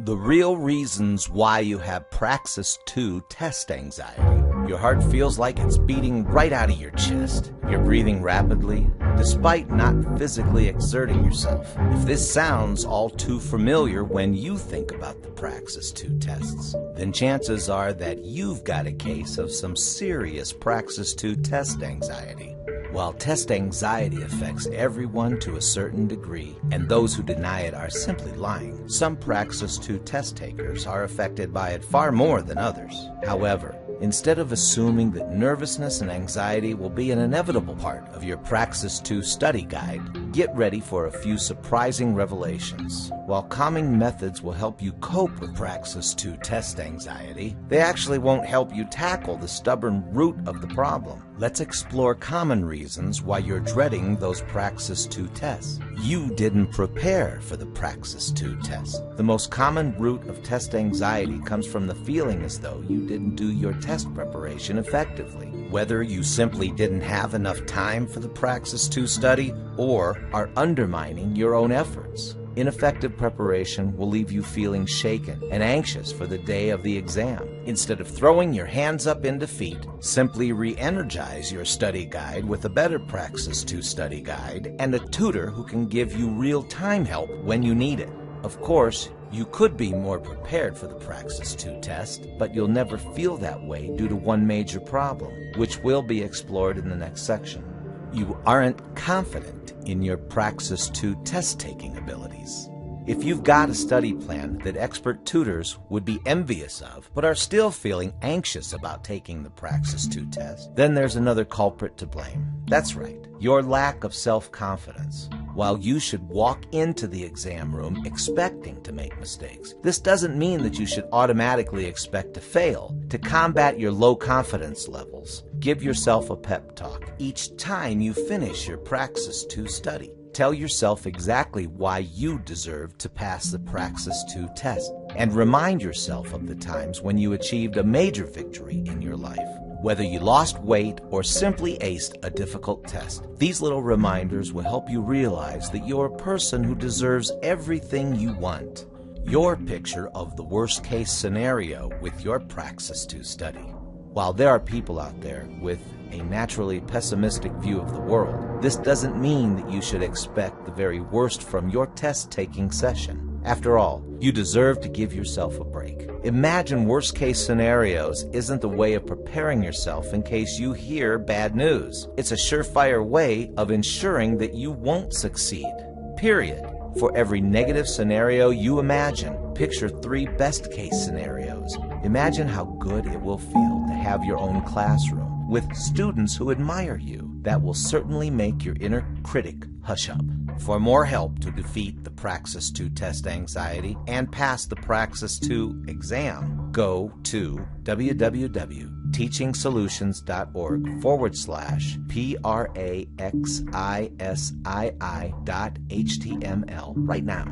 The real reasons why you have Praxis 2 test anxiety. Your heart feels like it's beating right out of your chest. You're breathing rapidly, despite not physically exerting yourself. If this sounds all too familiar when you think about the Praxis 2 tests, then chances are that you've got a case of some serious Praxis 2 test anxiety. While test anxiety affects everyone to a certain degree, and those who deny it are simply lying, some Praxis 2 test takers are affected by it far more than others. However, instead of assuming that nervousness and anxiety will be an inevitable part of your Praxis 2 study guide, get ready for a few surprising revelations. While calming methods will help you cope with Praxis 2 test anxiety, they actually won't help you tackle the stubborn root of the problem. Let's explore common reasons why you're dreading those Praxis 2 tests. You didn't prepare for the Praxis 2 test. The most common root of test anxiety comes from the feeling as though you didn't do your test preparation effectively. Whether you simply didn't have enough time for the Praxis 2 study or are undermining your own efforts. Ineffective preparation will leave you feeling shaken and anxious for the day of the exam. Instead of throwing your hands up in defeat, simply re-energize your study guide with a better Praxis 2 study guide and a tutor who can give you real-time help when you need it. Of course, you could be more prepared for the Praxis 2 test, but you'll never feel that way due to one major problem, which will be explored in the next section. You aren't confident in your Praxis 2 test-taking abilities. If you've got a study plan that expert tutors would be envious of, but are still feeling anxious about taking the Praxis 2 test, then there's another culprit to blame. That's right, your lack of self-confidence. While you should walk into the exam room expecting to make mistakes, this doesn't mean that you should automatically expect to fail. To combat your low confidence levels, give yourself a pep talk each time you finish your Praxis 2 study. Tell yourself exactly why you deserve to pass the Praxis 2 test, and remind yourself of the times when you achieved a major victory in your life. Whether you lost weight or simply aced a difficult test, these little reminders will help you realize that you're a person who deserves everything you want. Your picture of the worst-case scenario with your Praxis 2 study. While there are people out there with a naturally pessimistic view of the world, this doesn't mean that you should expect the very worst from your test-taking session. After all, you deserve to give yourself a break. Imagine worst-case scenarios isn't the way of preparing yourself in case you hear bad news. It's a surefire way of ensuring that you won't succeed. Period. For every negative scenario you imagine, picture 3 best-case scenarios. Imagine how good it will feel to have your own classroom with students who admire you. That will certainly make your inner critic hush up. For more help to defeat the Praxis 2 test anxiety and pass the Praxis 2 exam, go to www.teachingsolutions.org/praxisii.html right now.